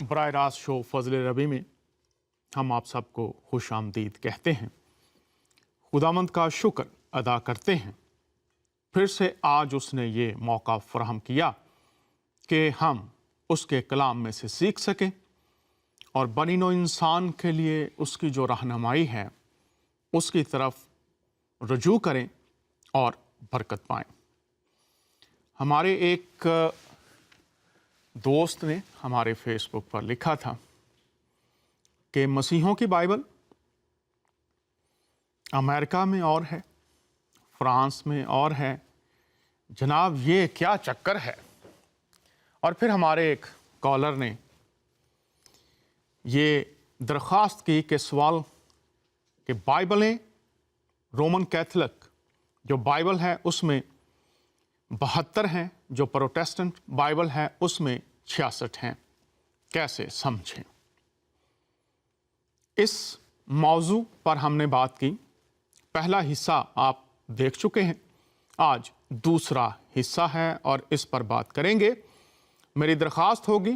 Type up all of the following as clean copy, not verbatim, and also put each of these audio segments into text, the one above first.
براہ راست شو فضل ربی میں ہم آپ سب کو خوش آمدید کہتے ہیں۔ خداوند کا شکر ادا کرتے ہیں، پھر سے آج اس نے یہ موقع فراہم کیا کہ ہم اس کے کلام میں سے سیکھ سکیں اور بنی نوع انسان کے لیے اس کی جو رہنمائی ہے اس کی طرف رجوع کریں اور برکت پائیں۔ ہمارے ایک دوست نے ہمارے فیس بک پر لکھا تھا کہ مسیحوں کی بائبل امریکہ میں اور ہے، فرانس میں اور ہے، جناب یہ کیا چکر ہے؟ اور پھر ہمارے ایک کالر نے یہ درخواست کی کہ سوال کہ بائبلیں رومن کیتھولک جو بائبل ہے اس میں 72 ہیں، جو پروٹیسٹنٹ بائبل ہے اس میں 66 ہیں، کیسے سمجھیں؟ اس موضوع پر ہم نے بات کی، پہلا حصہ آپ دیکھ چکے ہیں، آج دوسرا حصہ ہے اور اس پر بات کریں گے۔ میری درخواست ہوگی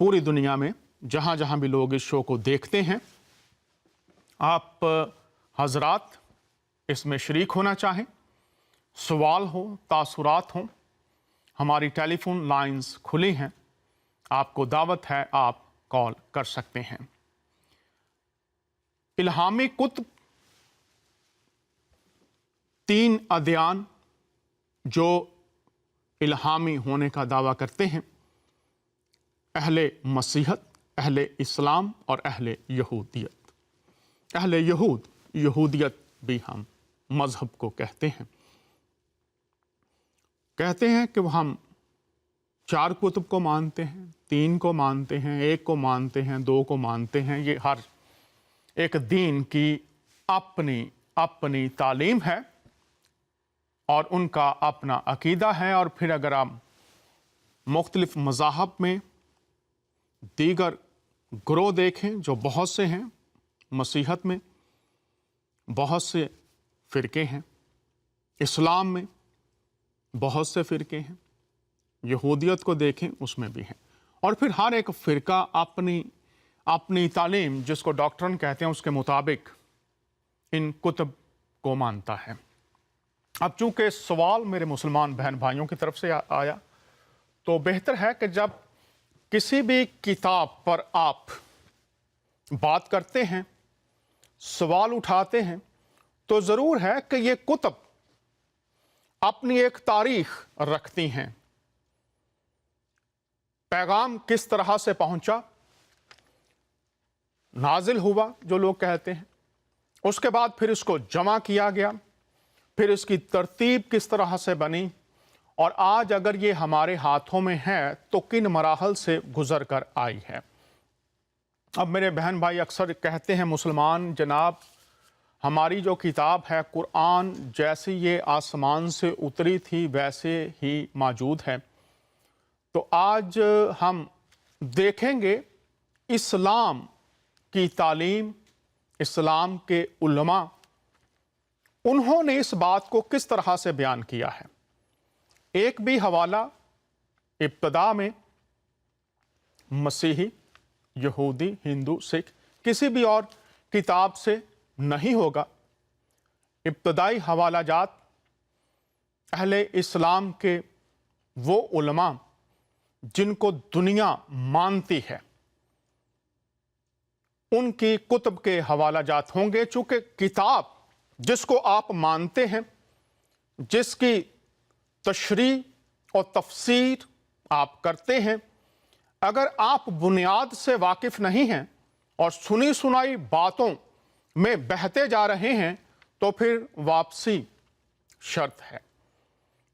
پوری دنیا میں جہاں جہاں بھی لوگ اس شو کو دیکھتے ہیں، آپ حضرات اس میں شریک ہونا چاہیں، سوال ہو، تاثرات ہوں، ہماری ٹیلی فون لائنز کھلی ہیں، آپ کو دعوت ہے، آپ کال کر سکتے ہیں۔ الہامی کتب 3 ادیان جو الہامی ہونے کا دعویٰ کرتے ہیں، اہل مسیحت، اہل اسلام اور اہل یہودیت۔ اہل یہودیت بھی ہم مذہب کو کہتے ہیں کہ ہم 4 کتب کو مانتے ہیں، 3 کو مانتے ہیں، 1 کو مانتے ہیں، 2 کو مانتے ہیں۔ یہ ہر ایک دین کی اپنی تعلیم ہے اور ان کا اپنا عقیدہ ہے، اور پھر اگر آپ مختلف مذاہب میں دیگر گروہ دیکھیں جو بہت سے ہیں، مسیحت میں بہت سے فرقے ہیں، اسلام میں بہت سے فرقے ہیں، یہودیت کو دیکھیں اس میں بھی ہیں، اور پھر ہر ایک فرقہ اپنی تعلیم جس کو ڈاکٹرن کہتے ہیں اس کے مطابق ان کتب کو مانتا ہے۔ اب چونکہ سوال میرے مسلمان بہن بھائیوں کی طرف سے آیا تو بہتر ہے کہ جب کسی بھی کتاب پر آپ بات کرتے ہیں، سوال اٹھاتے ہیں، تو ضرور ہے کہ یہ کتب اپنی ایک تاریخ رکھتی ہیں، پیغام کس طرح سے پہنچا، نازل ہوا جو لوگ کہتے ہیں، اس کے بعد پھر اس کو جمع کیا گیا، پھر اس کی ترتیب کس طرح سے بنی، اور آج اگر یہ ہمارے ہاتھوں میں ہے تو کن مراحل سے گزر کر آئی ہے۔ اب میرے بہن بھائی اکثر کہتے ہیں مسلمان جناب ہماری جو کتاب ہے قرآن جیسی یہ آسمان سے اتری تھی ویسے ہی موجود ہے۔ تو آج ہم دیکھیں گے اسلام کی تعلیم، اسلام کے علماء انہوں نے اس بات کو کس طرح سے بیان کیا ہے۔ ایک بھی حوالہ ابتدا میں مسیحی، یہودی، ہندو، سکھ کسی بھی اور کتاب سے نہیں ہوگا۔ ابتدائی حوالہ جات اہل اسلام کے وہ علماء جن کو دنیا مانتی ہے ان کی کتب کے حوالہ جات ہوں گے، چونکہ کتاب جس کو آپ مانتے ہیں، جس کی تشریح اور تفسیر آپ کرتے ہیں، اگر آپ بنیاد سے واقف نہیں ہیں اور سنی سنائی باتوں میں بہتے جا رہے ہیں تو پھر واپسی شرط ہے۔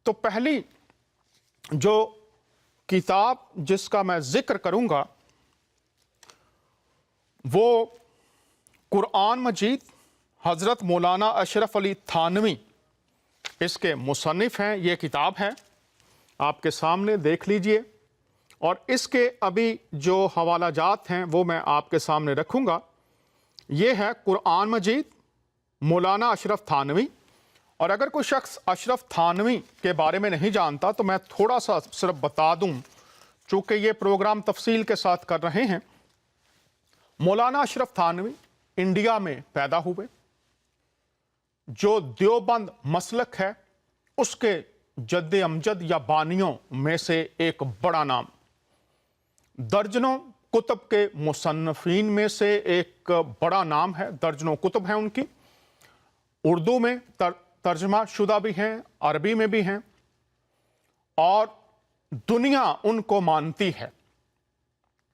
تو پہلی جو کتاب جس کا میں ذکر کروں گا وہ قرآن مجید، حضرت مولانا اشرف علی تھانوی اس کے مصنف ہیں۔ یہ کتاب ہے، آپ کے سامنے دیکھ لیجئے، اور اس کے ابھی جو حوالہ جات ہیں وہ میں آپ کے سامنے رکھوں گا۔ یہ ہے قرآن مجید، مولانا اشرف تھانوی۔ اور اگر کوئی شخص اشرف تھانوی کے بارے میں نہیں جانتا تو میں تھوڑا سا صرف بتا دوں، چونکہ یہ پروگرام تفصیل کے ساتھ کر رہے ہیں، مولانا اشرف تھانوی انڈیا میں پیدا ہوئے، جو دیوبند مسلک ہے اس کے جد امجد یا بانیوں میں سے ایک بڑا نام، درجنوں کتب کے مصنفین میں سے ایک بڑا نام ہے، درجنوں کتب ہیں ان کی، اردو میں ترجمہ شدہ بھی ہیں، عربی میں بھی ہیں، اور دنیا ان کو مانتی ہے۔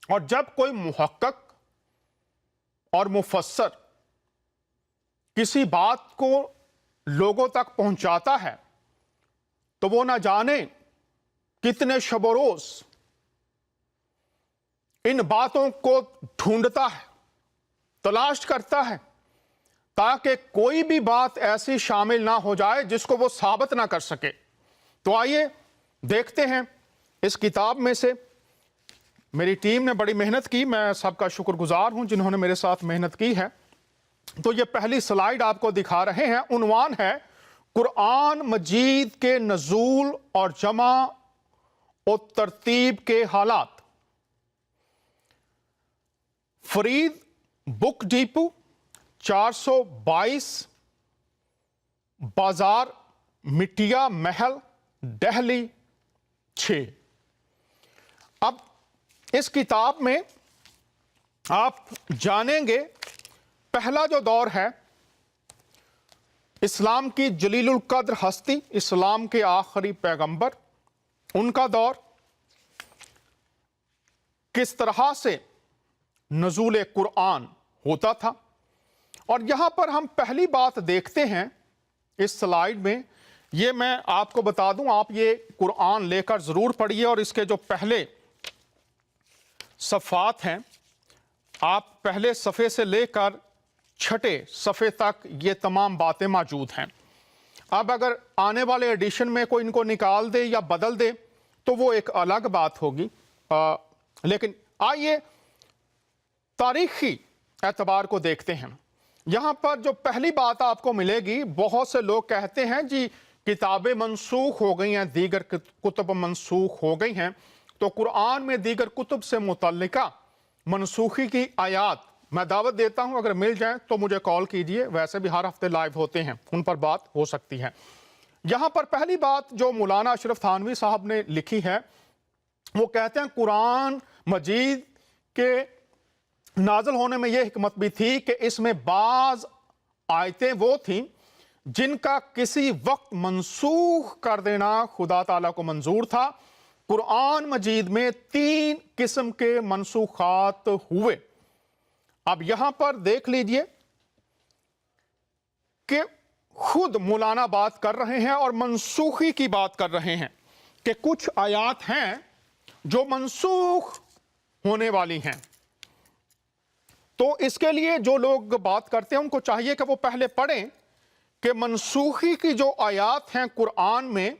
اور جب کوئی محقق اور مفسر کسی بات کو لوگوں تک پہنچاتا ہے تو وہ نہ جانے کتنے شب و روز ان باتوں کو ڈھونڈتا ہے، تلاش کرتا ہے، تاکہ کوئی بھی بات ایسی شامل نہ ہو جائے جس کو وہ ثابت نہ کر سکے۔ تو آئیے دیکھتے ہیں اس کتاب میں سے، میری ٹیم نے بڑی محنت کی، میں سب کا شکر گزار ہوں جنہوں نے میرے ساتھ محنت کی ہے۔ تو یہ پہلی سلائیڈ آپ کو دکھا رہے ہیں، عنوان ہے قرآن مجید کے نزول اور جمع و ترتیب کے حالات۔ فرید بک ڈیپو، 422 بازار، مٹیا محل، دہلی 6۔ اب اس کتاب میں آپ جانیں گے پہلا جو دور ہے اسلام کی جلیل القدر ہستی، اسلام کے آخری پیغمبر، ان کا دور، کس طرح سے نزول قرآن ہوتا تھا۔ اور یہاں پر ہم پہلی بات دیکھتے ہیں اس سلائیڈ میں، یہ میں آپ کو بتا دوں، آپ یہ قرآن لے کر ضرور پڑھیے، اور اس کے جو پہلے صفحات ہیں، آپ پہلے صفحے سے لے کر چھٹے صفحے تک یہ تمام باتیں موجود ہیں۔ اب اگر آنے والے ایڈیشن میں کوئی ان کو نکال دے یا بدل دے تو وہ ایک الگ بات ہوگی، لیکن آئیے تاریخی اعتبار کو دیکھتے ہیں۔ یہاں پر جو پہلی بات آپ کو ملے گی، بہت سے لوگ کہتے ہیں جی کتابیں منسوخ ہو گئی ہیں، دیگر کتب منسوخ ہو گئی ہیں، تو قرآن میں دیگر کتب سے متعلقہ منسوخی کی آیات میں دعوت دیتا ہوں، اگر مل جائیں تو مجھے کال کیجئے، ویسے بھی ہر ہفتے لائیو ہوتے ہیں، ان پر بات ہو سکتی ہے۔ یہاں پر پہلی بات جو مولانا اشرف تھانوی صاحب نے لکھی ہے، وہ کہتے ہیں قرآن مجید کے نازل ہونے میں یہ حکمت بھی تھی کہ اس میں بعض آیتیں وہ تھیں جن کا کسی وقت منسوخ کر دینا خدا تعالیٰ کو منظور تھا۔ قرآن مجید میں 3 قسم کے منسوخات ہوئے۔ اب یہاں پر دیکھ لیجئے کہ خود مولانا بات کر رہے ہیں اور منسوخی کی بات کر رہے ہیں کہ کچھ آیات ہیں جو منسوخ ہونے والی ہیں۔ تو اس کے لیے جو لوگ بات کرتے ہیں ان کو چاہیے کہ وہ پہلے پڑھیں کہ منسوخی کی جو آیات ہیں قرآن میں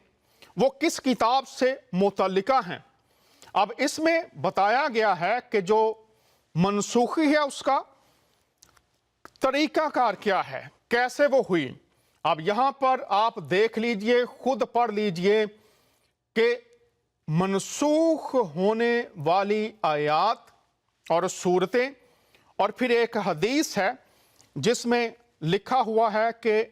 وہ کس کتاب سے متعلقہ ہیں۔ اب اس میں بتایا گیا ہے کہ جو منسوخی ہے اس کا طریقہ کار کیا ہے، کیسے وہ ہوئی۔ اب یہاں پر آپ دیکھ لیجئے، خود پڑھ لیجئے کہ منسوخ ہونے والی آیات اور سورتیں، اور پھر ایک حدیث ہے جس میں لکھا ہوا ہے کہ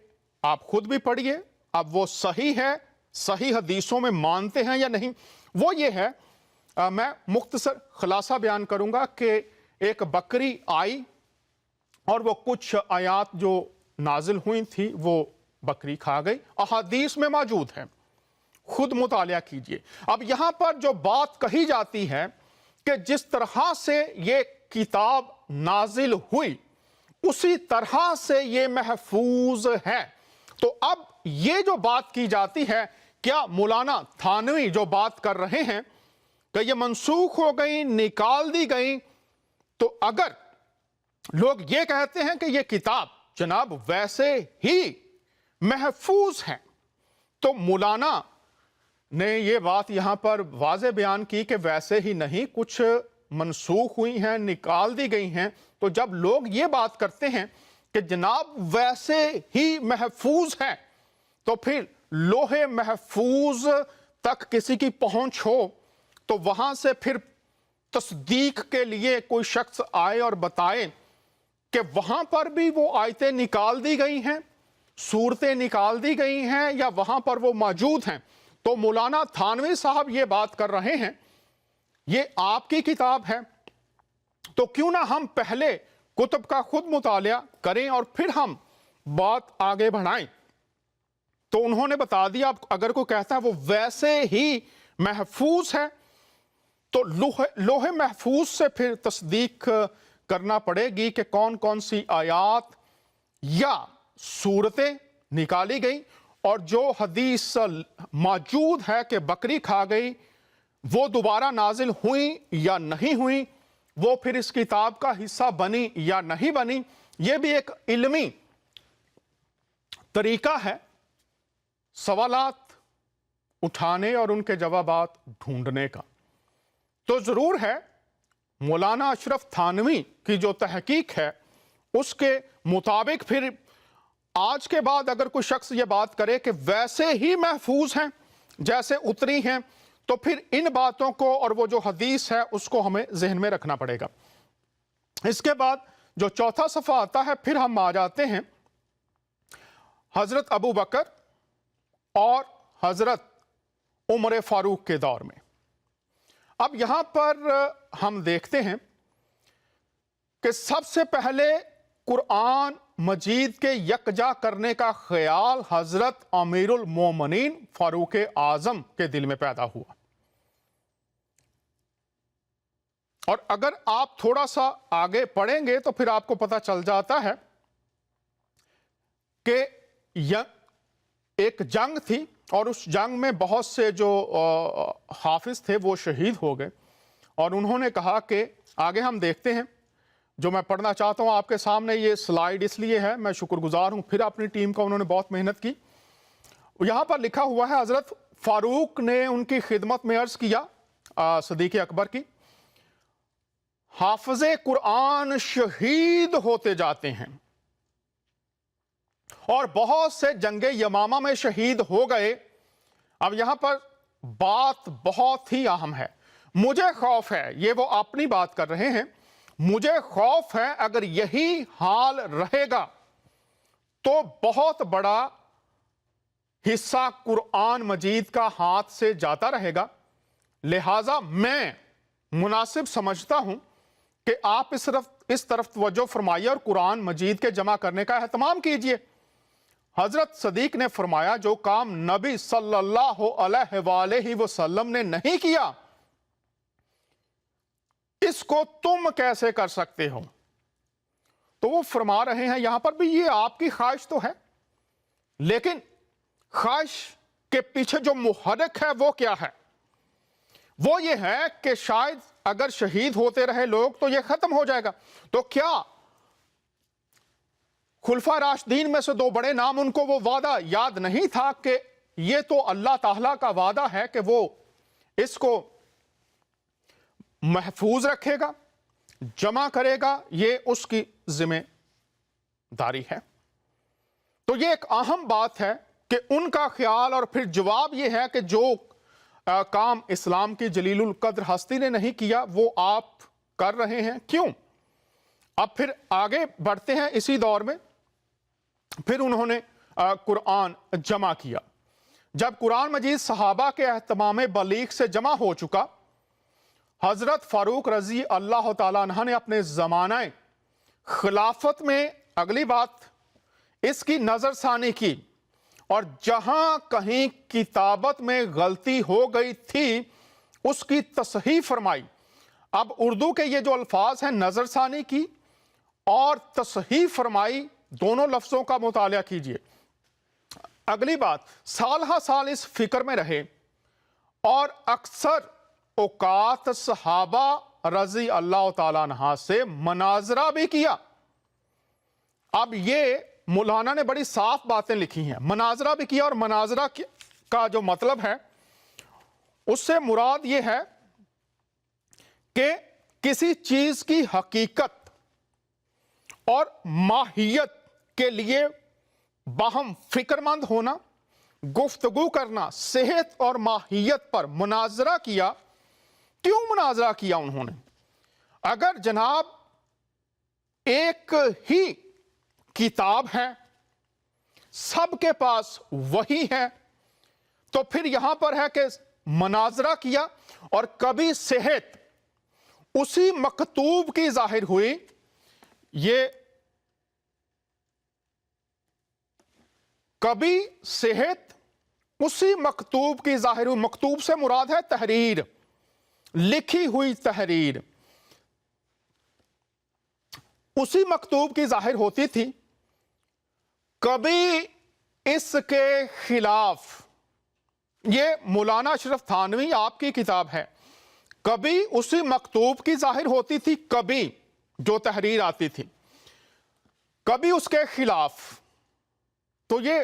آپ خود بھی پڑھیے، اب وہ صحیح ہے، صحیح حدیثوں میں مانتے ہیں یا نہیں۔ وہ یہ ہے، میں مختصر خلاصہ بیان کروں گا کہ ایک بکری آئی اور وہ کچھ آیات جو نازل ہوئی تھی وہ بکری کھا گئی، احادیث میں موجود ہے، خود مطالعہ کیجئے۔ اب یہاں پر جو بات کہی جاتی ہے کہ جس طرح سے یہ کتاب نازل ہوئی اسی طرح سے یہ محفوظ ہے۔ تو اب یہ جو بات کی جاتی ہے، کیا مولانا تھانوی جو بات کر رہے ہیں کہ یہ منسوخ ہو گئی، نکال دی گئی، تو اگر لوگ یہ کہتے ہیں کہ یہ کتاب جناب ویسے ہی محفوظ ہے، تو مولانا نے یہ بات یہاں پر واضح بیان کی کہ ویسے ہی نہیں، کچھ منسوخ ہوئی ہیں، نکال دی گئی ہیں۔ تو جب لوگ یہ بات کرتے ہیں کہ جناب ویسے ہی محفوظ ہے، تو پھر لوح محفوظ تک کسی کی پہنچ ہو تو وہاں سے پھر تصدیق کے لیے کوئی شخص آئے اور بتائے کہ وہاں پر بھی وہ آیتیں نکال دی گئی ہیں، صورتیں نکال دی گئی ہیں، یا وہاں پر وہ موجود ہیں، تو مولانا تھانوی صاحب یہ بات کر رہے ہیں، یہ آپ کی کتاب ہے، تو کیوں نہ ہم پہلے کتب کا خود مطالعہ کریں اور پھر ہم بات آگے بڑھائیں۔ تو انہوں نے بتا دیا، اگر کوئی کہتا ہے وہ ویسے ہی محفوظ ہے، تو لوح محفوظ سے پھر تصدیق کرنا پڑے گی کہ کون کون سی آیات یا صورتیں نکالی گئی، اور جو حدیث موجود ہے کہ بکری کھا گئی وہ دوبارہ نازل ہوئی یا نہیں ہوئی، وہ پھر اس کتاب کا حصہ بنی یا نہیں بنی۔ یہ بھی ایک علمی طریقہ ہے سوالات اٹھانے اور ان کے جوابات ڈھونڈنے کا۔ تو ضرور ہے مولانا اشرف تھانوی کی جو تحقیق ہے اس کے مطابق پھر آج کے بعد اگر کوئی شخص یہ بات کرے کہ ویسے ہی محفوظ ہیں جیسے اتری ہیں، تو پھر ان باتوں کو اور وہ جو حدیث ہے اس کو ہمیں ذہن میں رکھنا پڑے گا۔ اس کے بعد جو چوتھا صفحہ آتا ہے، پھر ہم آ جاتے ہیں حضرت ابو بکر اور حضرت عمر فاروق کے دور میں۔ اب یہاں پر ہم دیکھتے ہیں کہ سب سے پہلے قرآن مجید کے یکجا کرنے کا خیال حضرت امیر المومنین فاروق اعظم کے دل میں پیدا ہوا، اور اگر آپ تھوڑا سا آگے پڑھیں گے تو پھر آپ کو پتہ چل جاتا ہے کہ ایک جنگ تھی اور اس جنگ میں بہت سے جو حافظ تھے وہ شہید ہو گئے، اور انہوں نے کہا کہ آگے ہم دیکھتے ہیں، جو میں پڑھنا چاہتا ہوں آپ کے سامنے یہ سلائیڈ اس لیے ہے، میں شکر گزار ہوں پھر اپنی ٹیم کا، انہوں نے بہت محنت کی۔ یہاں پر لکھا ہوا ہے، حضرت فاروق نے ان کی خدمت میں عرض کیا، صدیق اکبر کی، حافظ قرآن شہید ہوتے جاتے ہیں اور بہت سے جنگ یمامہ میں شہید ہو گئے۔ اب یہاں پر بات بہت ہی اہم ہے، مجھے خوف ہے، یہ وہ اپنی بات کر رہے ہیں، مجھے خوف ہے اگر یہی حال رہے گا تو بہت بڑا حصہ قرآن مجید کا ہاتھ سے جاتا رہے گا، لہٰذا میں مناسب سمجھتا ہوں کہ آپ اس طرف توجہ فرمائیے اور قرآن مجید کے جمع کرنے کا اہتمام کیجئے۔ حضرت صدیق نے فرمایا، جو کام نبی صلی اللہ علیہ وآلہ وسلم نے نہیں کیا اس کو تم کیسے کر سکتے ہو؟ تو وہ فرما رہے ہیں یہاں پر بھی یہ آپ کی خواہش تو ہے، لیکن خواہش کے پیچھے جو محرک ہے وہ کیا ہے؟ وہ یہ ہے کہ شاید اگر شہید ہوتے رہے لوگ تو یہ ختم ہو جائے گا۔ تو کیا خلفاء راشدین میں سے دو بڑے نام، ان کو وہ وعدہ یاد نہیں تھا کہ یہ تو اللہ تعالیٰ کا وعدہ ہے کہ وہ اس کو محفوظ رکھے گا، جمع کرے گا، یہ اس کی ذمہ داری ہے۔ تو یہ ایک اہم بات ہے کہ ان کا خیال، اور پھر جواب یہ ہے کہ جو کام اسلام کی جلیل القدر ہستی نے نہیں کیا وہ آپ کر رہے ہیں، کیوں؟ اب پھر آگے بڑھتے ہیں اسی دور میں، پھر انہوں نے قرآن جمع کیا۔ جب قرآن مجید صحابہ کے اہتمام بلیغ سے جمع ہو چکا، حضرت فاروق رضی اللہ تعالیٰ عنہ نے اپنے زمانہ خلافت میں اگلی بات اس کی نظر ثانی کی، اور جہاں کہیں کتابت میں غلطی ہو گئی تھی اس کی تصحیح فرمائی۔ اب اردو کے یہ جو الفاظ ہیں، نظر ثانی کی اور تصحیح فرمائی، دونوں لفظوں کا مطالعہ کیجئے۔ اگلی بات، سال ہا سال اس فکر میں رہے اور اکثر اوقات صحابہ رضی اللہ تعالیٰ عنہ سے مناظرہ بھی کیا۔ اب یہ مولانا نے بڑی صاف باتیں لکھی ہیں، مناظرہ بھی کیا، اور مناظرہ کا جو مطلب ہے اس سے مراد یہ ہے کہ کسی چیز کی حقیقت اور ماہیت کے لیے باہم فکر مند ہونا، گفتگو کرنا، صحت اور ماہیت پر مناظرہ کیا، کیوں مناظرہ کیا انہوں نے؟ اگر جناب ایک ہی کتاب ہے، سب کے پاس وہی ہے، تو پھر یہاں پر ہے کہ مناظرہ کیا اور کبھی صحت اسی مکتوب کی ظاہر ہوئی، یہ کبھی صحت اسی مکتوب کی ظاہر ہوئی. مکتوب سے مراد ہے تحریر، لکھی ہوئی تحریر. اسی مکتوب کی ظاہر ہوتی تھی. کبھی اس کے خلاف، یہ مولانا اشرف تھانوی آپ کی کتاب ہے، کبھی اسی مکتوب کی ظاہر ہوتی تھی، کبھی جو تحریر آتی تھی، کبھی اس کے خلاف. تو یہ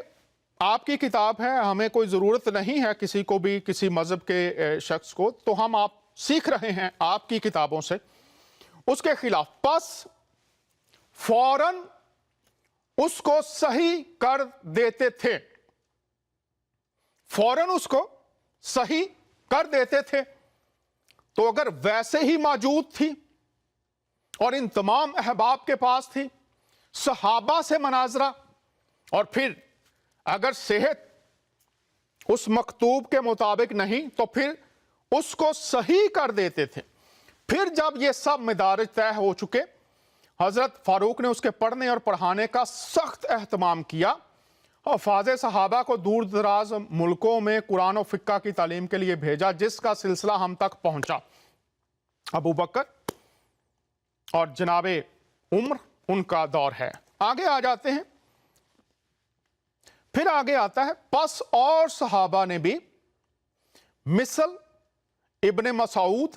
آپ کی کتاب ہے، ہمیں کوئی ضرورت نہیں ہے کسی کو بھی، کسی مذہب کے شخص کو، تو ہم آپ سیکھ رہے ہیں آپ کی کتابوں سے. اس کے خلاف پس فوراً اس کو صحیح کر دیتے تھے، فوراً اس کو صحیح کر دیتے تھے. تو اگر ویسے ہی موجود تھی اور ان تمام احباب کے پاس تھی، صحابہ سے مناظرہ، اور پھر اگر صحت اس مکتوب کے مطابق نہیں تو پھر اس کو صحیح کر دیتے تھے. پھر جب یہ سب مدارج طے ہو چکے، حضرت فاروق نے اس کے پڑھنے اور پڑھانے کا سخت اہتمام کیا. حفاظ صحابہ کو دور دراز ملکوں میں قرآن و فقہ کی تعلیم کے لیے بھیجا، جس کا سلسلہ ہم تک پہنچا. ابو بکر اور جناب عمر ان کا دور ہے. آگے آ جاتے ہیں. پھر آگے آتا ہے، پس اور صحابہ نے بھی مثل ابن مسعود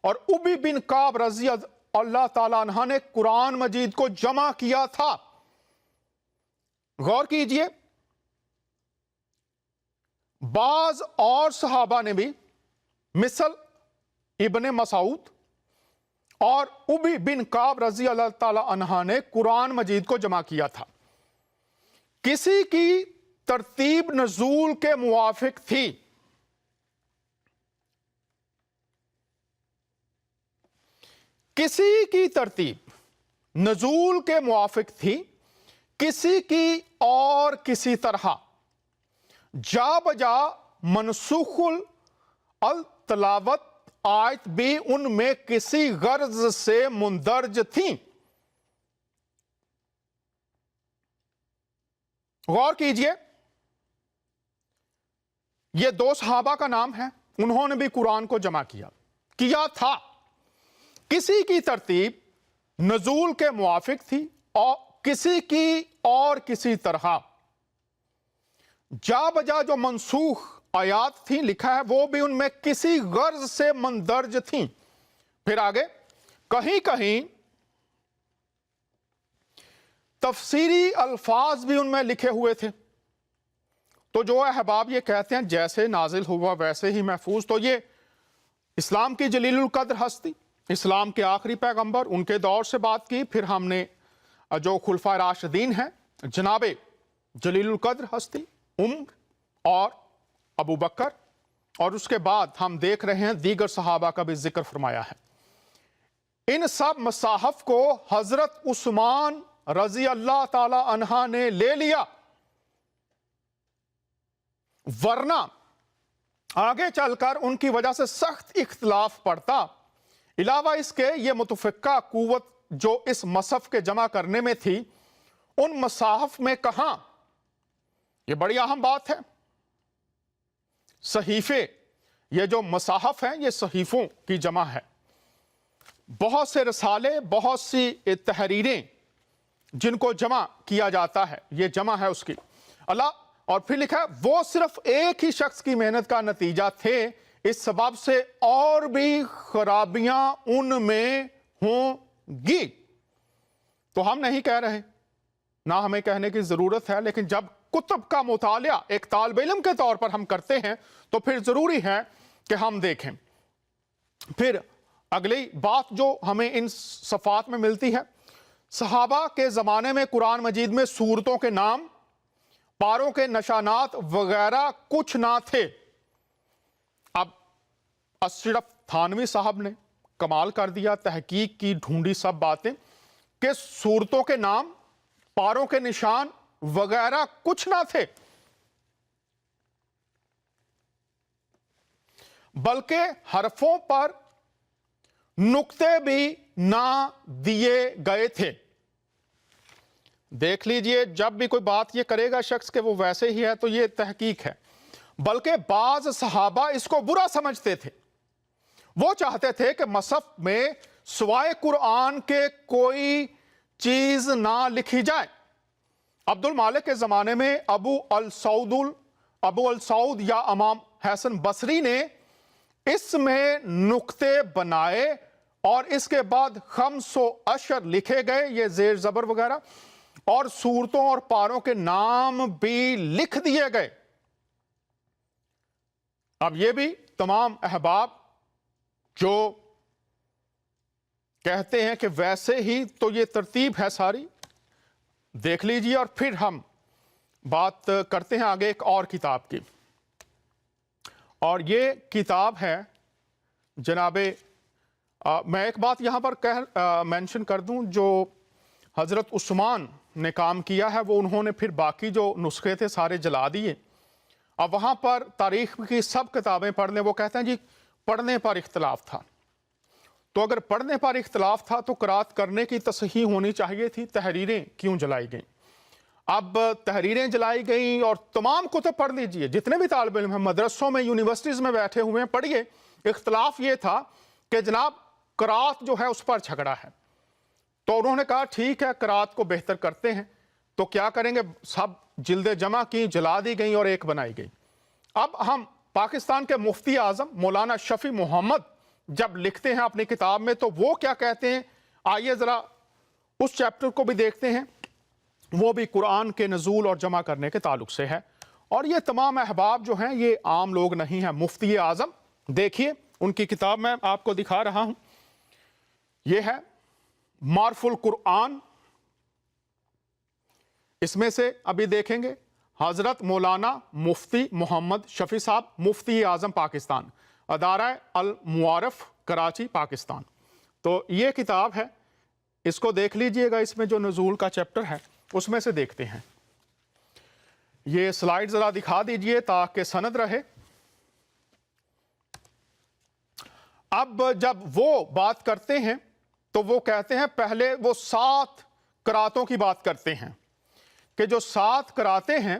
اور ابی بن کعب رضی اللہ تعالیٰ عنہ نے قرآن مجید کو جمع کیا تھا. غور کیجئے، بعض اور صحابہ نے بھی مثل ابن مسعود اور ابی بن کعب رضی اللہ تعالیٰ عنہ نے قرآن مجید کو جمع کیا تھا. کسی کی ترتیب نزول کے موافق تھی. کسی کی ترتیب نزول کے موافق تھی، کسی کی اور کسی طرح جا بجا منسوخ التلاوت آیت بھی ان میں کسی غرض سے مندرج تھیں. غور کیجئے، یہ دو صحابہ کا نام ہے، انہوں نے بھی قرآن کو جمع کیا تھا. کسی کی ترتیب نزول کے موافق تھی اور کسی کی اور کسی طرح جا بجا جو منسوخ آیات تھیں، لکھا ہے، وہ بھی ان میں کسی غرض سے مندرج تھیں. پھر آگے کہیں کہیں تفسیری الفاظ بھی ان میں لکھے ہوئے تھے. تو جو احباب یہ کہتے ہیں جیسے نازل ہوا ویسے ہی محفوظ، تو یہ اسلام کی جلیل القدر ہستی، اسلام کے آخری پیغمبر، ان کے دور سے بات کی. پھر ہم نے جو خلفائے راشدین ہیں، جناب جلیل القدر ہستی عمر اور ابو بکر، اور اس کے بعد ہم دیکھ رہے ہیں دیگر صحابہ کا بھی ذکر فرمایا ہے. ان سب مصاحف کو حضرت عثمان رضی اللہ تعالی عنہ نے لے لیا، ورنہ آگے چل کر ان کی وجہ سے سخت اختلاف پڑتا. علاوہ اس کے یہ متفقہ قوت جو اس مصحف کے جمع کرنے میں تھی، ان مصاحف میں کہاں؟ یہ بڑی اہم بات ہے. صحیفے، یہ جو مصاحف ہیں، یہ صحیفوں کی جمع ہے. بہت سے رسالے، بہت سی تحریریں جن کو جمع کیا جاتا ہے، یہ جمع ہے اس کی. اللہ اور پھر لکھا ہے وہ صرف ایک ہی شخص کی محنت کا نتیجہ تھے، اس سبب سے اور بھی خرابیاں ان میں ہوں گی. تو ہم نہیں کہہ رہے، نہ ہمیں کہنے کی ضرورت ہے، لیکن جب کتب کا مطالعہ ایک طالب علم کے طور پر ہم کرتے ہیں تو پھر ضروری ہے کہ ہم دیکھیں. پھر اگلی بات جو ہمیں ان صفحات میں ملتی ہے، صحابہ کے زمانے میں قرآن مجید میں سورتوں کے نام، پاروں کے نشانات وغیرہ کچھ نہ تھے. اب اشرف تھانوی صاحب نے کمال کر دیا، تحقیق کی، ڈھونڈی سب باتیں کہ صورتوں کے نام، پاروں کے نشان وغیرہ کچھ نہ تھے، بلکہ حرفوں پر نقطے بھی نہ دیے گئے تھے۔ دیکھ لیجئے، جب بھی کوئی بات یہ کرے گا شخص کہ وہ ویسے ہی ہے تو یہ تحقیق ہے۔ بلکہ بعض صحابہ اس کو برا سمجھتے تھے، وہ چاہتے تھے کہ مصحف میں سوائے قرآن کے کوئی چیز نہ لکھی جائے۔ عبد المالک کے زمانے میں ابو السعود یا امام حسن بصری نے اس میں نقطے بنائے اور اس کے بعد 500 اشر لکھے گئے، یہ زیر زبر وغیرہ، اور صورتوں اور پاروں کے نام بھی لکھ دیے گئے۔ اب یہ بھی تمام احباب جو کہتے ہیں کہ ویسے ہی تو یہ ترتیب ہے ساری، دیکھ لیجیے۔ اور پھر ہم بات کرتے ہیں آگے ایک اور کتاب کی، اور یہ کتاب ہے جناب، میں ایک بات یہاں پر مینشن کر دوں، جو حضرت عثمان نے کام کیا ہے وہ انہوں نے پھر باقی جو نسخے تھے سارے جلا دیے۔ اب وہاں پر تاریخ کی سب کتابیں پڑھ لیں، وہ کہتے ہیں جی پڑھنے پر اختلاف تھا، تو اگر پڑھنے پر اختلاف تھا تو قرات کرنے کی تصحیح ہونی چاہیے تھی، تحریریں کیوں جلائی گئیں؟ اب تحریریں جلائی گئیں اور تمام کتب پڑھ لیجئے، جتنے بھی طالب علم ہیں مدرسوں میں، یونیورسٹیز میں بیٹھے ہوئے ہیں، پڑھیے۔ اختلاف یہ تھا کہ جناب قرات جو ہے اس پر جھگڑا ہے، تو انہوں نے کہا ٹھیک ہے قرات کو بہتر کرتے ہیں، تو کیا کریں گے، سب جلدیں جمع کی، جلا دی گئیں اور ایک بنائی گئی۔ اب ہم پاکستان کے مفتی اعظم مولانا شفیع محمد جب لکھتے ہیں اپنی کتاب میں تو وہ کیا کہتے ہیں، آئیے ذرا اس چیپٹر کو بھی دیکھتے ہیں، وہ بھی قرآن کے نزول اور جمع کرنے کے تعلق سے ہے۔ اور یہ تمام احباب جو ہیں یہ عام لوگ نہیں ہیں، مفتی اعظم دیکھیے ان کی کتاب میں آپ کو دکھا رہا ہوں، یہ ہے معرف القرآن۔ اس میں سے ابھی دیکھیں گے حضرت مولانا مفتی محمد شفیع صاحب، مفتی اعظم پاکستان، ادارہ المعارف کراچی پاکستان۔ تو یہ کتاب ہے، اس کو دیکھ لیجئے گا، اس میں جو نزول کا چیپٹر ہے اس میں سے دیکھتے ہیں۔ یہ سلائیڈ ذرا دکھا دیجئے تاکہ سند رہے۔ اب جب وہ بات کرتے ہیں تو وہ کہتے ہیں، پہلے وہ 7 قراتوں کی بات کرتے ہیں کہ جو 7 قراتیں ہیں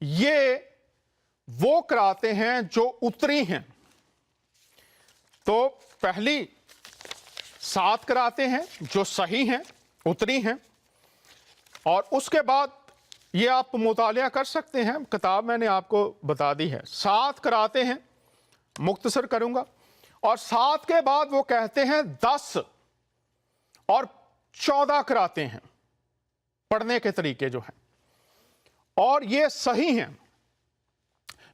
یہ وہ قراتیں ہیں جو اتری ہیں۔ تو پہلی 7 قراتیں ہیں جو صحیح ہیں، اتری ہیں، اور اس کے بعد یہ آپ مطالعہ کر سکتے ہیں، کتاب میں نے آپ کو بتا دی ہے۔ 7 قراتیں ہیں، مختصر کروں گا، اور 7 کے بعد وہ کہتے ہیں 10 اور 14 قراتیں ہیں پڑھنے کے طریقے جو ہیں، اور یہ صحیح ہیں۔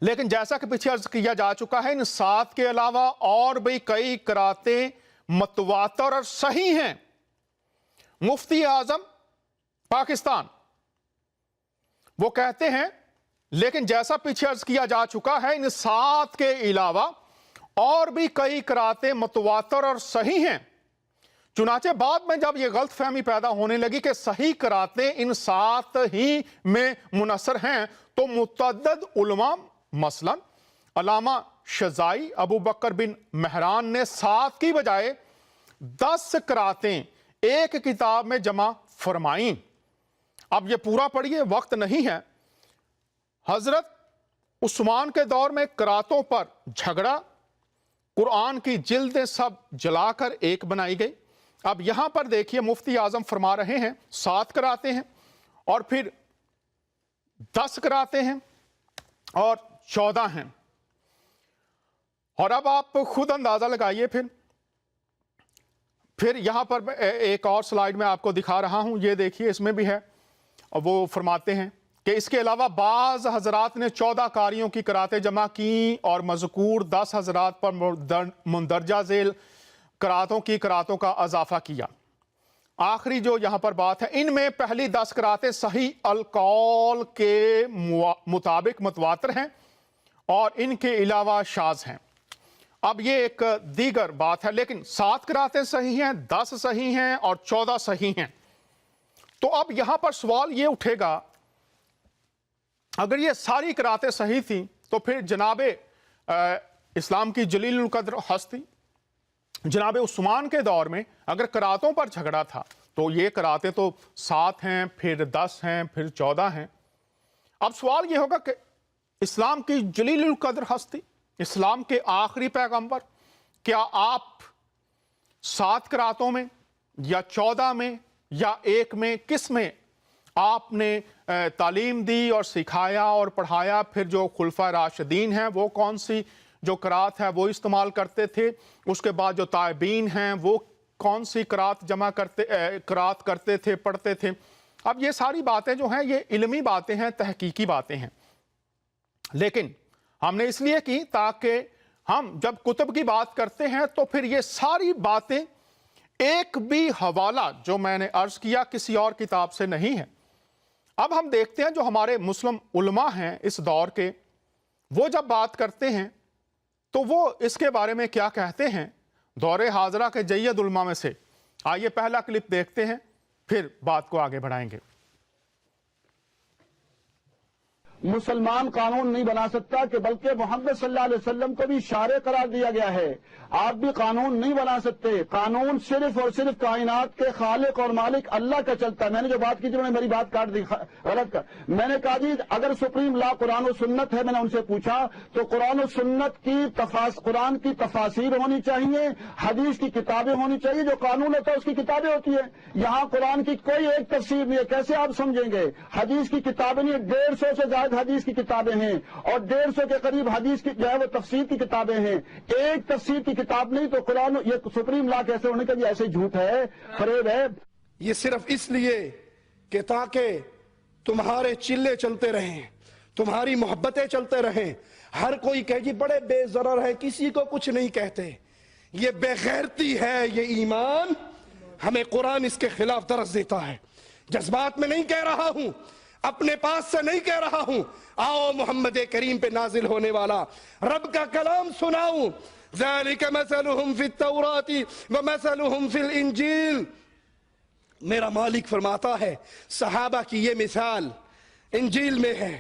لیکن جیسا کہ پیچھے عرض کیا جا چکا ہے، ان 7 کے علاوہ اور بھی کئی قراتیں متواتر اور صحیح ہیں۔ مفتی اعظم پاکستان وہ کہتے ہیں، لیکن جیسا پیچھے عرض کیا جا چکا ہے، ان 7 کے علاوہ اور بھی کئی قراتیں متواتر اور صحیح ہیں۔ چنانچہ بعد میں جب یہ غلط فہمی پیدا ہونے لگی کہ صحیح قراتیں ان 7 ہی میں منحصر ہیں، تو متعدد علماء مثلا علامہ شذائی، ابو بکر بن مہران نے 7 کی بجائے 10 قراتیں ایک کتاب میں جمع فرمائیں۔ اب یہ پورا پڑھیے، وقت نہیں ہے۔ حضرت عثمان کے دور میں قراتوں پر جھگڑا، قرآن کی جلدیں سب جلا کر ایک بنائی گئی۔ اب یہاں پر دیکھیے مفتی اعظم فرما رہے ہیں 7 قراتیں ہیں، اور پھر 10 قراتیں ہیں، اور 14 ہیں۔ اور اب آپ خود اندازہ لگائیے۔ پھر یہاں پر ایک اور سلائیڈ میں آپ کو دکھا رہا ہوں، یہ دیکھیے اس میں بھی ہے، اور وہ فرماتے ہیں کہ اس کے علاوہ بعض حضرات نے 14 قاریوں کی قراتیں جمع کی اور مذکور 10 حضرات پر مندرجہ ذیل قراتوں کا اضافہ کیا۔ آخری جو یہاں پر بات ہے، ان میں پہلی 10 قراتیں صحیح القول کے مطابق متواتر ہیں اور ان کے علاوہ شاذ ہیں۔ اب یہ ایک دیگر بات ہے، لیکن 7 قراتیں صحیح ہیں، 10 صحیح ہیں اور 14 صحیح ہیں۔ تو اب یہاں پر سوال یہ اٹھے گا، اگر یہ ساری قراتیں صحیح تھیں تو پھر جناب اسلام کی جلیل القدر ہستی جناب عثمان کے دور میں اگر قراتوں پر جھگڑا تھا تو یہ قراتیں تو 7 ہیں، پھر 10 ہیں، پھر 14 ہیں۔ اب سوال یہ ہوگا کہ اسلام کی جلیل القدر ہستی، اسلام کے آخری پیغمبر، کیا آپ 7 قراتوں میں یا 14 میں یا 1 میں، کس میں آپ نے تعلیم دی اور سکھایا اور پڑھایا؟ پھر جو خلفائے راشدین ہیں وہ کون سی جو قرات ہے وہ استعمال کرتے تھے؟ اس کے بعد جو تابعین ہیں وہ کون سی قرات قرات کرتے تھے، پڑھتے تھے؟ اب یہ ساری باتیں جو ہیں یہ علمی باتیں ہیں، تحقیقی باتیں ہیں، لیکن ہم نے اس لیے کی تاکہ ہم جب کتب کی بات کرتے ہیں تو پھر یہ ساری باتیں ایک بھی حوالہ جو میں نے عرض کیا کسی اور کتاب سے نہیں ہے۔ اب ہم دیکھتے ہیں جو ہمارے مسلم علماء ہیں اس دور کے، وہ جب بات کرتے ہیں تو وہ اس کے بارے میں کیا کہتے ہیں دور حاضرہ کے جید علماء میں سے۔ آئیے پہلا کلپ دیکھتے ہیں، پھر بات کو آگے بڑھائیں گے۔ مسلمان قانون نہیں بنا سکتا کہ بلکہ محمد صلی اللہ علیہ وسلم کو بھی شارع قرار دیا گیا ہے۔ آپ بھی قانون نہیں بنا سکتے، قانون صرف اور صرف کائنات کے خالق اور مالک اللہ کا چلتا ہے۔ میں نے جو بات کی تھی انہوں نے میری بات کاٹ دی، غلط کر۔ میں نے کہا جی اگر سپریم لا قرآن و سنت ہے، میں نے ان سے پوچھا تو قرآن و سنت کی قرآن کی تفاسیر ہونی چاہیے، حدیث کی کتابیں ہونی چاہیے، جو قانون ہوتا ہے اس کی کتابیں ہوتی ہیں۔ یہاں قرآن کی کوئی ایک تفسیر نہیں ہے، کیسے آپ سمجھیں گے؟ حدیث کی کتابیں نہیں، 150 سے زائد حدیث کی کتابیں ہیں اور 150 کے قریب حدیث کی جو ہے وہ تفسیر کی کتابیں ہیں، ایک تفسیر کی کتاب نہیں۔ تو قرآن یہ سپریم لا کیسے ہونے کا؟ یہ ایسے جھوٹ ہے، فریب ہے۔ یہ صرف اس لیے کہ تاکہ تمہارے چلے چلتے رہیں، تمہاری محبتیں چلتے رہیں، ہر کوئی کہے جی بڑے بے ضرر ہیں، کسی کو کچھ نہیں کہتے۔ یہ بے غیرتی ہے، یہ ایمان ہمیں قرآن اس کے خلاف درس دیتا ہے۔ جذبات میں نہیں کہہ رہا ہوں، اپنے پاس سے نہیں کہہ رہا ہوں، آؤ محمد کریم پہ نازل ہونے والا رب کا کلام سناؤں۔ ذالک مثلہم فی التوراۃ ومثلہم فی الانجیل۔ میرا مالک فرماتا ہے صحابہ کی یہ مثال انجیل میں ہے،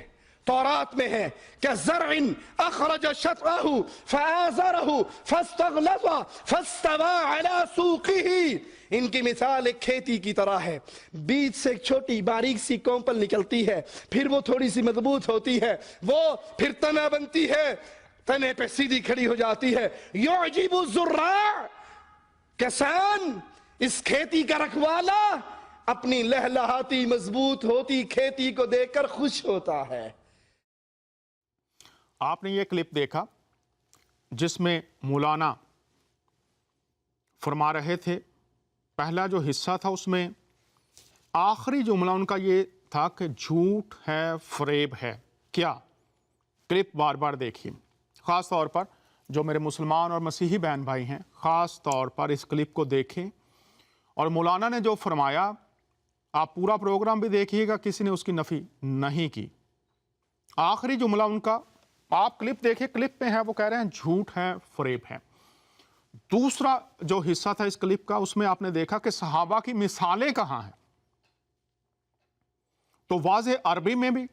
تورات میں ہے کہ زرع اخرج شطأہ فآزرہ فاستغلظ فاستوى علی سوقہ۔ ان کی مثال ایک کھیتی کی طرح ہے، بیج سے ایک چھوٹی باریک سی کونپل نکلتی ہے، پھر وہ تھوڑی سی مضبوط ہوتی ہے، وہ پھر تنا بنتی ہے، تنے پہ سیدھی کھڑی ہو جاتی ہے۔ یعجب الزراع، کسان اس کھیتی کا رکھوالا اپنی لہلہاتی مضبوط ہوتی کھیتی کو دیکھ کر خوش ہوتا ہے۔ آپ نے یہ کلپ دیکھا جس میں مولانا فرما رہے تھے، پہلا جو حصہ تھا اس میں آخری جملہ ان کا یہ تھا کہ جھوٹ ہے، فریب ہے۔ کیا؟ کلپ بار بار دیکھیے، خاص طور پر جو میرے مسلمان اور مسیحی بہن بھائی ہیں خاص طور پر اس کلپ کو دیکھیں، اور مولانا نے جو فرمایا آپ پورا پروگرام بھی دیکھیے گا، کسی نے اس کی نفی نہیں کی۔ آخری جملہ ان کا آپ کلپ دیکھیں، کلپ میں ہے، وہ کہہ رہے ہیں جھوٹ ہے، فریب ہے۔ دوسرا جو حصہ تھا اس کلپ کا اس میں آپ نے دیکھا کہ صحابہ کی مثالیں کہاں ہیں، تو واضح عربی میں بھی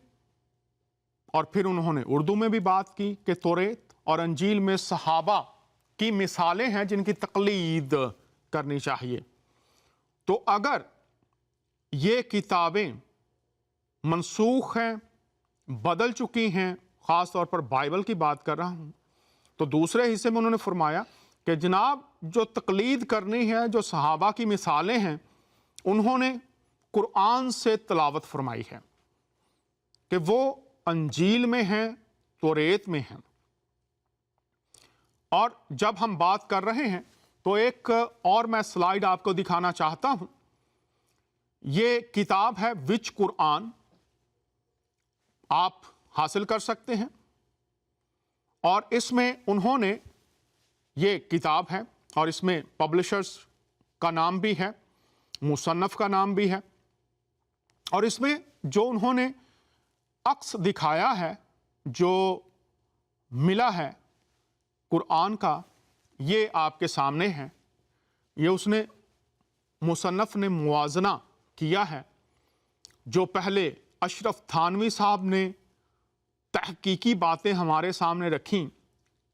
اور پھر انہوں نے اردو میں بھی بات کی کہ توریت اور انجیل میں صحابہ کی مثالیں ہیں جن کی تقلید کرنی چاہیے۔ تو اگر یہ کتابیں منسوخ ہیں، بدل چکی ہیں، خاص طور پر بائبل کی بات کر رہا ہوں، تو دوسرے حصے میں انہوں نے فرمایا کہ جناب جو تقلید کرنی ہے، جو صحابہ کی مثالیں ہیں، انہوں نے قرآن سے تلاوت فرمائی ہے کہ وہ انجیل میں ہیں، توریت میں ہیں۔ اور جب ہم بات کر رہے ہیں تو ایک اور میں سلائیڈ آپ کو دکھانا چاہتا ہوں، یہ کتاب ہے وچ قرآن، آپ حاصل کر سکتے ہیں، اور اس میں انہوں نے یہ کتاب ہے اور اس میں پبلشرز کا نام بھی ہے، مصنف کا نام بھی ہے، اور اس میں جو انہوں نے عکس دکھایا ہے جو ملا ہے قرآن کا، یہ آپ کے سامنے ہے، یہ اس نے مصنف نے موازنہ کیا ہے جو پہلے اشرف تھانوی صاحب نے تحقیقی باتیں ہمارے سامنے رکھیں،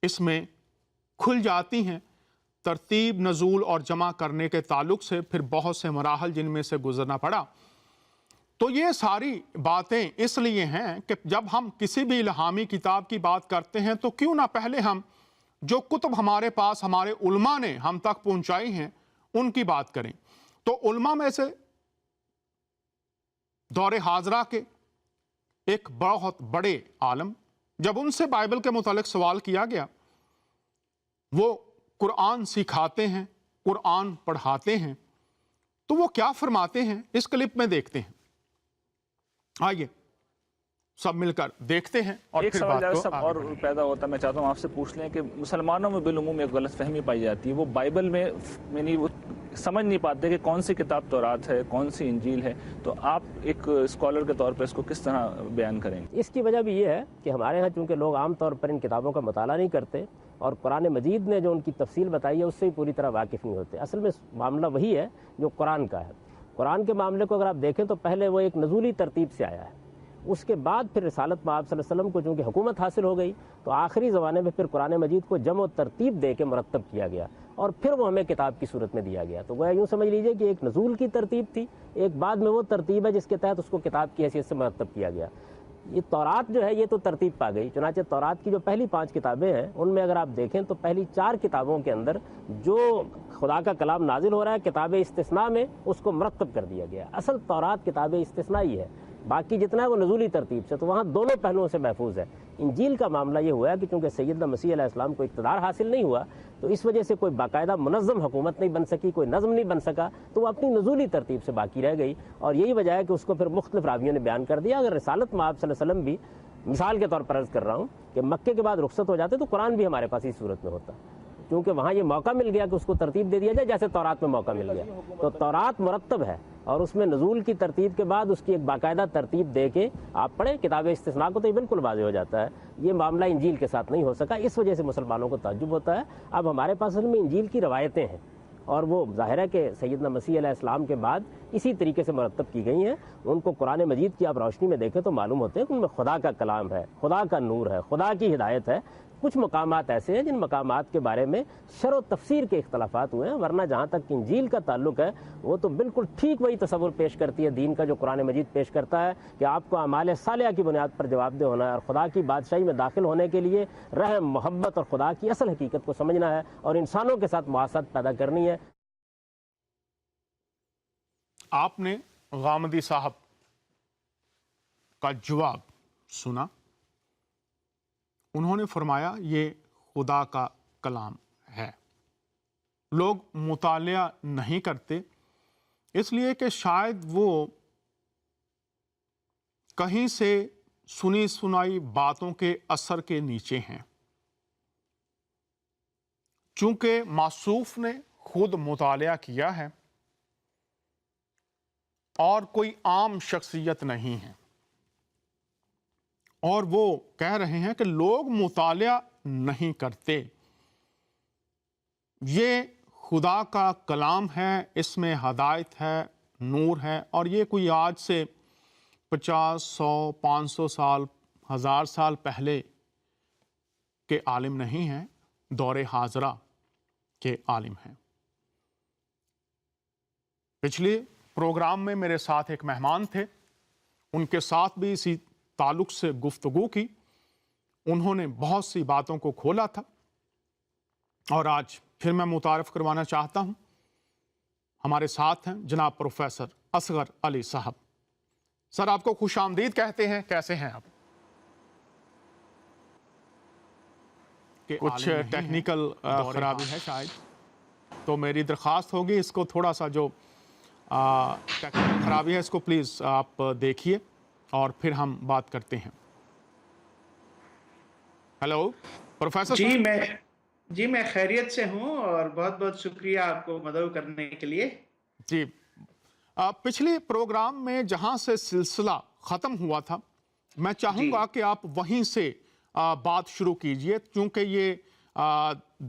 اس میں کھل جاتی ہیں ترتیب نزول اور جمع کرنے کے تعلق سے، پھر بہت سے مراحل جن میں سے گزرنا پڑا۔ تو یہ ساری باتیں اس لیے ہیں کہ جب ہم کسی بھی الہامی کتاب کی بات کرتے ہیں تو کیوں نہ پہلے ہم جو کتب ہمارے پاس ہمارے علماء نے ہم تک پہنچائی ہیں ان کی بات کریں۔ تو علماء میں سے دور حاضرہ کے ایک بہت بڑے عالم، جب ان سے بائبل کے متعلق سوال کیا گیا، وہ قرآن سکھاتے ہیں، قرآن پڑھاتے ہیں، تو وہ کیا فرماتے ہیں اس کلپ میں دیکھتے ہیں۔ آئیے سب مل کر دیکھتے ہیں اور ایک پھر سوال بات کو صاحب اور پیدا ہوتا ہے، میں چاہتا ہوں آپ سے پوچھ لیں کہ مسلمانوں میں بالعموم ایک غلط فہمی پائی جاتی ہے، وہ بائبل میں یعنی وہ سمجھ نہیں پاتے کہ کون سی کتاب تورات ہے، کون سی انجیل ہے، تو آپ ایک اسکالر کے طور پر اس کو کس طرح بیان کریں گے؟ اس کی وجہ بھی یہ ہے کہ ہمارے ہاں چونکہ لوگ عام طور پر ان کتابوں کا مطالعہ نہیں کرتے اور قرآن مجید نے جو ان کی تفصیل بتائی ہے اس سے بھی پوری طرح واقف نہیں ہوتے۔ اصل میں معاملہ وہی ہے جو قرآن کا ہے۔ قرآن کے معاملے کو اگر آپ دیکھیں تو پہلے وہ ایک نزولی ترتیب سے آیا ہے، اس کے بعد پھر رسالت میں آپ صلی اللہ علیہ وسلم کو چونکہ حکومت حاصل ہو گئی تو آخری زمانے میں پھر قرآن مجید کو جمع و ترتیب دے کے مرتب کیا گیا اور پھر وہ ہمیں کتاب کی صورت میں دیا گیا۔ تو وہ یوں سمجھ لیجئے کہ ایک نزول کی ترتیب تھی، ایک بعد میں وہ ترتیب ہے جس کے تحت اس کو کتاب کی حیثیت سے مرتب کیا گیا۔ یہ تورات جو ہے یہ تو ترتیب پا گئی، چنانچہ تورات کی جو پہلی 5 کتابیں ہیں ان میں اگر آپ دیکھیں تو پہلی 4 کتابوں کے اندر جو خدا کا کلام نازل ہو رہا ہے کتاب استثناء میں اس کو مرتب کر دیا گیا۔ اصل تورات کتاب استثنائی ہے، باقی جتنا ہے وہ نزولی ترتیب سے، تو وہاں دونوں پہلوؤں سے محفوظ ہے۔ انجیل کا معاملہ یہ ہوا ہے کہ چونکہ سیدنا مسیح علیہ السلام کو اقتدار حاصل نہیں ہوا تو اس وجہ سے کوئی باقاعدہ منظم حکومت نہیں بن سکی، کوئی نظم نہیں بن سکا، تو وہ اپنی نزولی ترتیب سے باقی رہ گئی اور یہی وجہ ہے کہ اس کو پھر مختلف راویوں نے بیان کر دیا۔ اگر رسالت میں آپ صلی اللہ علیہ وسلم بھی مثال کے طور پر عرض کر رہا ہوں کہ مکے کے بعد رخصت ہو جاتے تو قرآن بھی ہمارے پاس اس صورت میں ہوتا، کیونکہ وہاں یہ موقع مل گیا کہ اس کو ترتیب دے دیا جائے جیسے تورات میں موقع مل گیا۔ تو تورات مرتب ہے اور اس میں نزول کی ترتیب کے بعد اس کی ایک باقاعدہ ترتیب دے کے آپ پڑھیں کتاب استثناء کو تو یہ بالکل واضح ہو جاتا ہے۔ یہ معاملہ انجیل کے ساتھ نہیں ہو سکا، اس وجہ سے مسلمانوں کو تعجب ہوتا ہے۔ اب ہمارے پاس اصل میں انجیل کی روایتیں ہیں اور وہ ظاہر ہے کہ سیدنا مسیح علیہ السلام کے بعد اسی طریقے سے مرتب کی گئی ہیں۔ ان کو قرآن مجید کی آپ روشنی میں دیکھیں تو معلوم ہوتے ہیں کہ ان میں خدا کا کلام ہے، خدا کا نور ہے، خدا کی ہدایت ہے۔ کچھ مقامات ایسے ہیں جن مقامات کے بارے میں شرح و تفسیر کے اختلافات ہوئے ہیں، ورنہ جہاں تک انجیل کا تعلق ہے وہ تو بالکل ٹھیک وہی تصور پیش کرتی ہے دین کا جو قرآن مجید پیش کرتا ہے کہ آپ کو اعمال صالحہ کی بنیاد پر جواب دہ ہونا ہے اور خدا کی بادشاہی میں داخل ہونے کے لیے رحم، محبت اور خدا کی اصل حقیقت کو سمجھنا ہے اور انسانوں کے ساتھ مواصلات پیدا کرنی ہے۔ آپ نے غامدی صاحب کا جواب سنا، انہوں نے فرمایا یہ خدا کا کلام ہے۔ لوگ مطالعہ نہیں کرتے اس لیے کہ شاید وہ کہیں سے سنی سنائی باتوں کے اثر کے نیچے ہیں۔ چونکہ موصوف نے خود مطالعہ کیا ہے اور کوئی عام شخصیت نہیں ہے، اور وہ کہہ رہے ہیں کہ لوگ مطالعہ نہیں کرتے، یہ خدا کا کلام ہے، اس میں ہدایت ہے، نور ہے، اور یہ کوئی آج سے 50، 100، 500 سال، 1000 سال پہلے کے عالم نہیں ہیں، دور حاضرہ کے عالم ہیں۔ پچھلے پروگرام میں میرے ساتھ ایک مہمان تھے، ان کے ساتھ بھی اسی تعلق سے گفتگو کی، انہوں نے بہت سی باتوں کو کھولا تھا، اور آج پھر میں متعارف کروانا چاہتا ہوں۔ ہمارے ساتھ ہیں جناب پروفیسر اصغر علی صاحب۔ سر، آپ کو خوش آمدید کہتے ہیں، کیسے ہیں آپ؟ کچھ ٹیکنیکل خرابی ہے شاید، تو میری درخواست ہوگی اس کو تھوڑا سا جو ٹیکنیکل خرابی ہے اس کو پلیز آپ دیکھیے اور پھر ہم بات کرتے ہیں۔ Hello professor. جی میں خیریت سے ہوں اور بہت بہت شکریہ آپ کو مدعو کرنے کے لیے۔ جی، پچھلے پروگرام میں جہاں سے سلسلہ ختم ہوا تھا میں چاہوں گا کہ آپ وہیں سے بات شروع کیجئے، کیونکہ یہ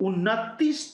29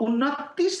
29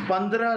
15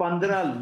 15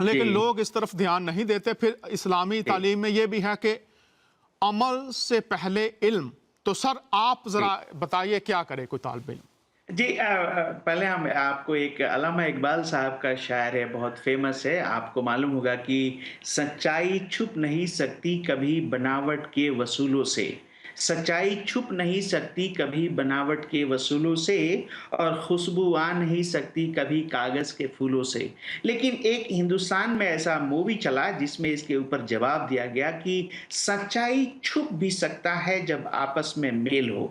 لیکن جی لوگ اس طرف دھیان نہیں دیتے. پھر اسلامی تعلیم میں یہ بھی ہے کہ عمل سے پہلے علم. تو سر آپ ذرا بتائیے کیا کرے کوئی طالب علم؟ جی پہلے ہم آپ کو ایک علامہ اقبال صاحب کا شاعر ہے، بہت فیمس ہے، آپ کو معلوم ہوگا کہ سچائی چھپ نہیں سکتی کبھی بناوٹ کے وصولوں سے، سچائی چھپ نہیں سکتی کبھی بناوٹ کے وصولوں سے، اور خوشبو آ نہیں سکتی کبھی کاغذ کے پھولوں سے. لیکن ایک ہندوستان میں ایسا مووی چلا جس میں اس کے اوپر جواب دیا گیا کہ سچائی چھپ بھی سکتا ہے جب آپس میں میل ہو،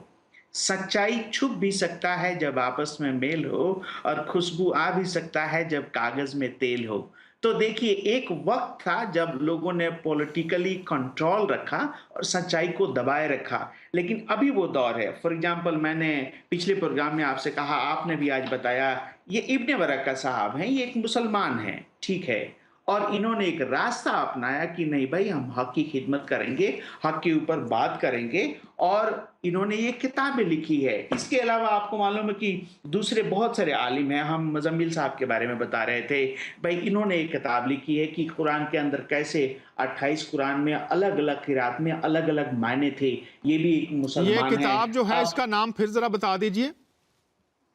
سچائی چھپ بھی سکتا ہے جب آپس میں میل ہو، اور خوشبو آ بھی سکتا ہے جب کاغذ میں تیل ہو. تو دیکھیے ایک وقت تھا جب لوگوں نے پولیٹیکلی کنٹرول رکھا اور سچائی کو دبائے رکھا، لیکن ابھی وہ دور ہے. فار ایگزامپل میں نے پچھلے پروگرام میں آپ سے کہا، آپ نے بھی آج بتایا، یہ ابن ورقہ صاحب ہیں، یہ ایک مسلمان ہیں، ٹھیک ہے، اور انہوں نے ایک راستہ اپنایا کہ نہیں بھائی ہم حق کی خدمت کریں گے، حق کے اوپر بات کریں گے، اور انہوں نے یہ کتابیں لکھی ہے. اس کے علاوہ آپ کو معلوم ہے کہ دوسرے بہت سارے عالم ہیں. ہم مزمل صاحب کے بارے میں بتا رہے تھے، بھائی انہوں نے ایک کتاب لکھی ہے کہ قرآن کے اندر کیسے 28 قرآن میں الگ الگ قرات میں الگ الگ معنی تھے. یہ بھی ایک یہ مسلمان ہے. کتاب جو ہے اس کا نام پھر ذرا بتا دیجئے.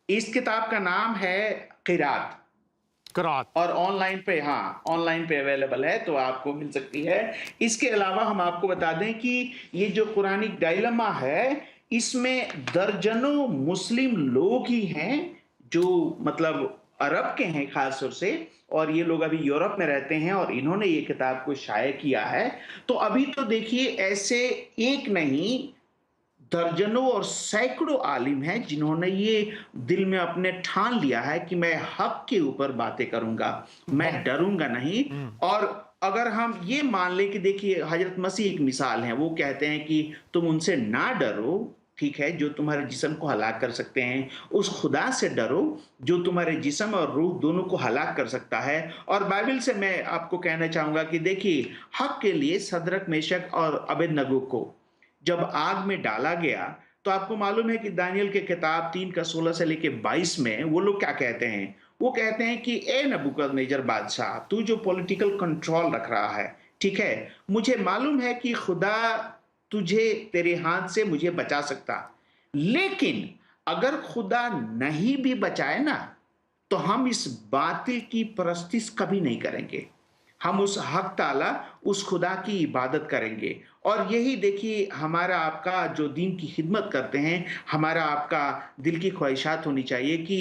اس کتاب کا نام ہے قرات، قرات. اور آن لائن پہ، ہاں آن لائن پہ اویلیبل ہے، تو آپ کو مل سکتی ہے. اس کے علاوہ ہم آپ کو بتا دیں کہ یہ جو قرآنک ڈائلما ہے، اس میں درجنوں مسلم لوگ ہی ہیں جو مطلب عرب کے ہیں خاص طور سے، اور یہ لوگ ابھی یورپ میں رہتے ہیں، اور انہوں نے یہ کتاب کو شائع کیا ہے. تو ابھی تو دیکھیے ایسے ایک نہیں درجنوں اور سینکڑوں عالم ہیں جنہوں نے یہ دل میں اپنے ٹھان لیا ہے کہ میں حق کے اوپر باتیں کروں گا، میں ڈروں گا نہیں. اور اگر ہم یہ مان لیں کہ دیکھیے حضرت مسیح ایک مثال ہے، وہ کہتے ہیں کہ تم ان سے نہ ڈرو، ٹھیک ہے، جو تمہارے جسم کو ہلاک کر سکتے ہیں، اس خدا سے ڈرو جو تمہارے جسم اور روح دونوں کو ہلاک کر سکتا ہے. اور بائبل سے میں آپ کو کہنا چاہوں گا کہ دیکھیے حق کے لیے صدرک میشک اور ابیدنگو کو جب آگ میں ڈالا گیا، تو آپ کو معلوم ہے کہ دانیل کے کتاب 3:16 سے لے کے 22 میں وہ لوگ کیا کہتے ہیں؟ وہ کہتے ہیں کہ اے نبوکدنیزر بادشاہ، تو جو پولیٹیکل کنٹرول رکھ رہا ہے، ٹھیک ہے، مجھے معلوم ہے کہ خدا تجھے تیرے ہاتھ سے مجھے بچا سکتا، لیکن اگر خدا نہیں بھی بچائے نا، تو ہم اس باطل کی پرستش کبھی نہیں کریں گے، ہم اس حق تعالی اس خدا کی عبادت کریں گے. اور یہی دیکھیے ہمارا آپ کا جو دین کی خدمت کرتے ہیں، ہمارا آپ کا دل کی خواہشات ہونی چاہیے کہ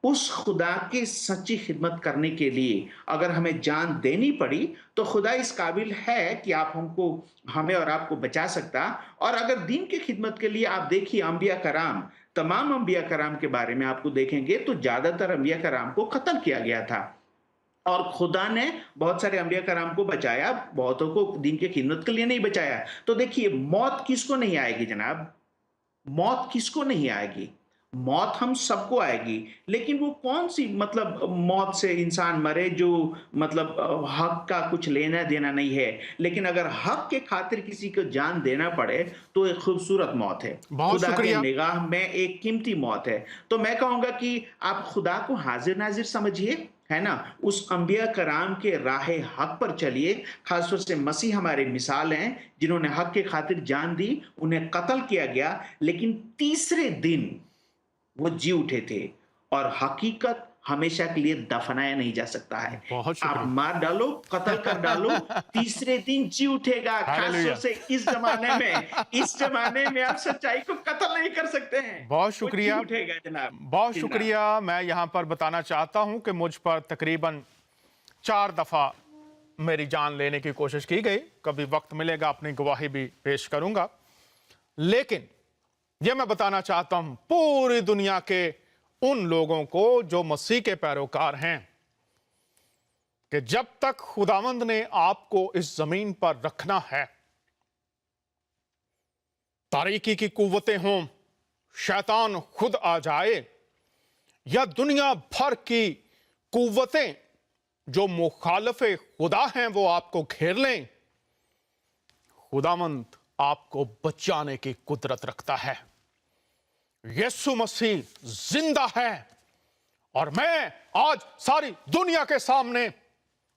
اس خدا کے سچی خدمت کرنے کے لیے اگر ہمیں جان دینی پڑی تو خدا اس قابل ہے کہ آپ ہمیں اور آپ کو بچا سکتا. اور اگر دین کی خدمت کے لیے آپ دیکھیے انبیاء کرام، تمام انبیاء کرام کے بارے میں آپ کو دیکھیں گے تو زیادہ تر انبیاء کرام کو قتل کیا گیا تھا، اور خدا نے بہت سارے انبیاء کرام کو بچایا، بہتوں کو دین کی خدمت کے لیے نہیں بچایا. تو دیکھیے موت کس کو نہیں آئے گی جناب؟ موت کس کو نہیں آئے گی؟ موت ہم سب کو آئے گی، لیکن وہ کون سی مطلب موت سے انسان مرے جو مطلب حق کا کچھ لینا دینا نہیں ہے. لیکن اگر حق کے خاطر کسی کو جان دینا پڑے تو ایک خوبصورت موت ہے، بہت خدا شکریہ. کی نگاہ میں ایک قیمتی موت ہے. تو میں کہوں گا کہ آپ خدا کو حاضر ناظر سمجھیے، ہے نا، اس انبیاء کرام کے راہ حق پر چلیے. خاص طور سے مسیح ہمارے مثال ہیں جنہوں نے حق کے خاطر جان دی، انہیں قتل کیا گیا، لیکن تیسرے دن وہ جی اٹھے تھے. اور حقیقت ہمیشہ کے لیے دفنایا نہیں جا سکتا ہے. بہت آپ شکریہ. مار ڈالو، قتل کر ڈالو، تیسرے دن جی اٹھے گا. خاص طور سے اس زمانے میں آپ سچائی کو قتل نہیں کر سکتے ہیں. بہت شکریہ. وہ جی اٹھے گا جناب. بہت شکریہ. میں یہاں پر بتانا چاہتا ہوں کہ مجھ پر تقریباً 4 دفعہ میری جان لینے کی کوشش کی گئی. کبھی وقت ملے گا اپنی گواہی بھی پیش کروں گا. لیکن یہ میں بتانا چاہتا ہوں پوری دنیا کے ان لوگوں کو جو مسیح کے پیروکار ہیں کہ جب تک خداوند نے آپ کو اس زمین پر رکھنا ہے، تاریکی کی قوتیں ہوں، شیطان خود آ جائے، یا دنیا بھر کی قوتیں جو مخالف خدا ہیں وہ آپ کو گھیر لیں، خداوند آپ کو بچانے کی قدرت رکھتا ہے. یسوع مسیح زندہ ہے، اور میں آج ساری دنیا کے سامنے